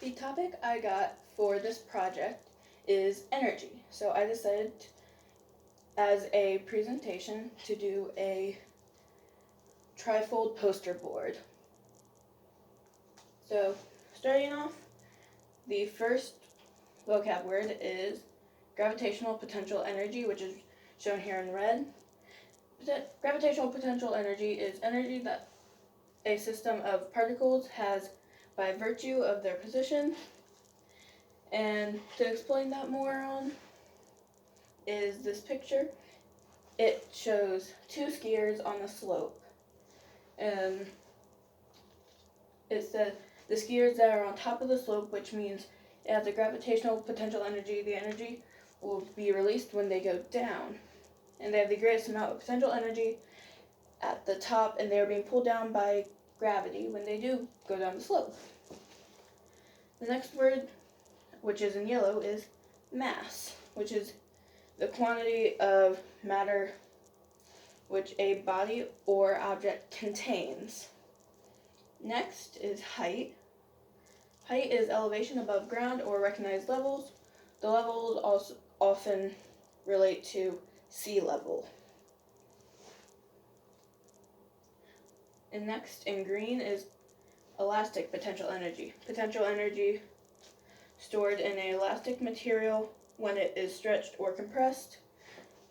The topic I got for this project is energy. So I decided as a presentation to do a trifold poster board. So starting off, the first vocab word is gravitational potential energy, which is shown here in red. Gravitational potential energy is energy that a system of particles has by virtue of their position. And to explain that more on is this picture. It shows two skiers on a slope. And it said the skiers that are on top of the slope, which means it has a gravitational potential energy. The energy will be released when they go down. And they have the greatest amount of potential energy at the top, and they're being pulled down by gravity when they do go down the slope. The next word, which is in yellow, is mass, which is the quantity of matter which a body or object contains. Next is height. Height is elevation above ground or recognized levels. The levels also often relate to sea level. And next in green is elastic potential energy. Potential energy stored in an elastic material when it is stretched or compressed,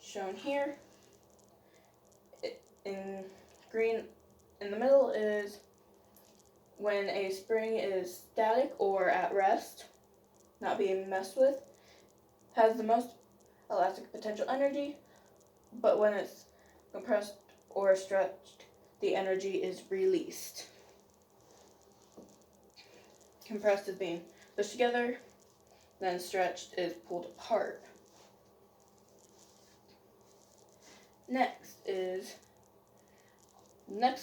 shown here. In green in the middle is when a spring is static or at rest, not being messed with, has the most elastic potential energy, but when it's compressed or stretched, the energy is released. Compressed is being pushed together, then stretched is pulled apart. Next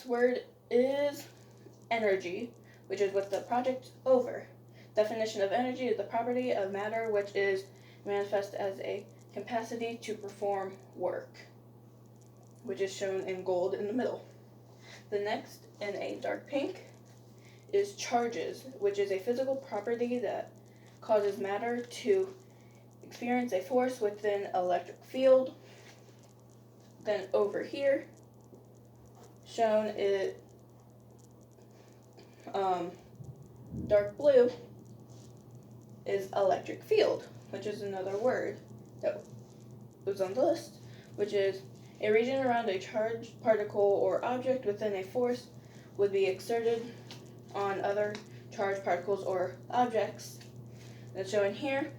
word is energy, which is what the project's over. Definition of energy is the property of matter which is manifest as a capacity to perform work, which is shown in gold in the middle. The next, in a dark pink, is charges, which is a physical property that causes matter to experience a force within an electric field. Then over here, shown is dark blue, is electric field, which is another word that was on the list, which is a region around a charged particle or object within a force would be exerted on other charged particles or objects. That's shown here.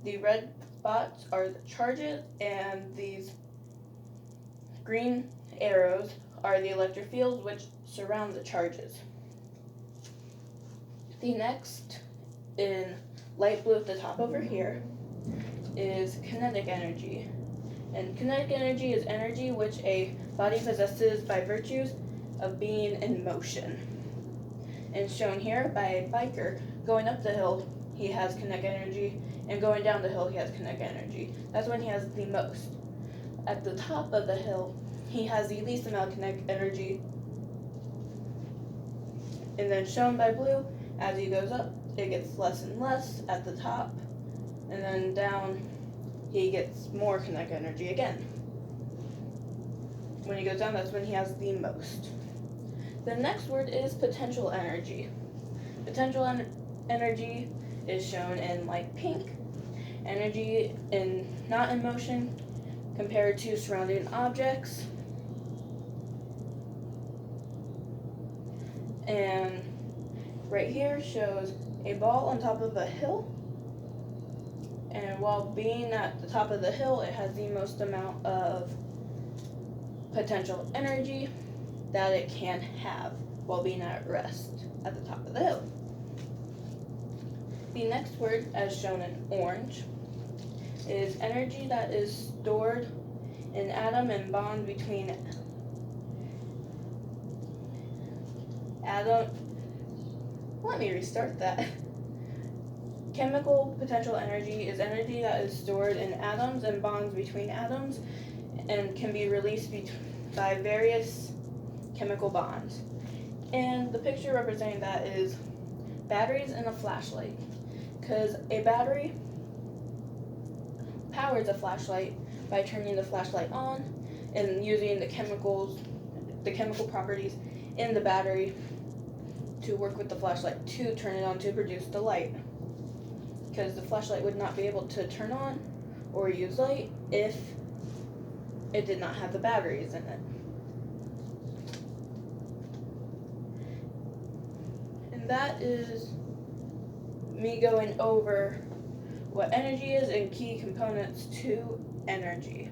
The red spots are the charges, and these green arrows are the electric fields which surround the charges. The next, in light blue at the top over here, is kinetic energy. And kinetic energy is energy which a body possesses by virtues of being in motion. And shown here by a biker going up the hill, he has kinetic energy, and going down the hill, he has kinetic energy. That's when he has the most. At the top of the hill, he has the least amount of kinetic energy. And then shown by blue, as he goes up, it gets less and less at the top, and then down, he gets more kinetic energy again. When he goes down, that's when he has the most. The next word is potential energy. Potential energy is shown in light pink. Energy not in motion compared to surrounding objects. And right here shows a ball on top of a hill. And while being at the top of the hill, it has the most amount of potential energy that it can have while being at rest at the top of the hill. The next word, as shown in orange, is energy that is stored in atom and bond between atom. Let me restart that. Chemical potential energy is energy that is stored in atoms and bonds between atoms and can be released by various chemical bonds. And the picture representing that is batteries and a flashlight. Because a battery powers a flashlight by turning the flashlight on and using the chemical properties in the battery to work with the flashlight to turn it on to produce the light. Because the flashlight would not be able to turn on or use light if it did not have the batteries in it. And that is me going over what energy is and key components to energy.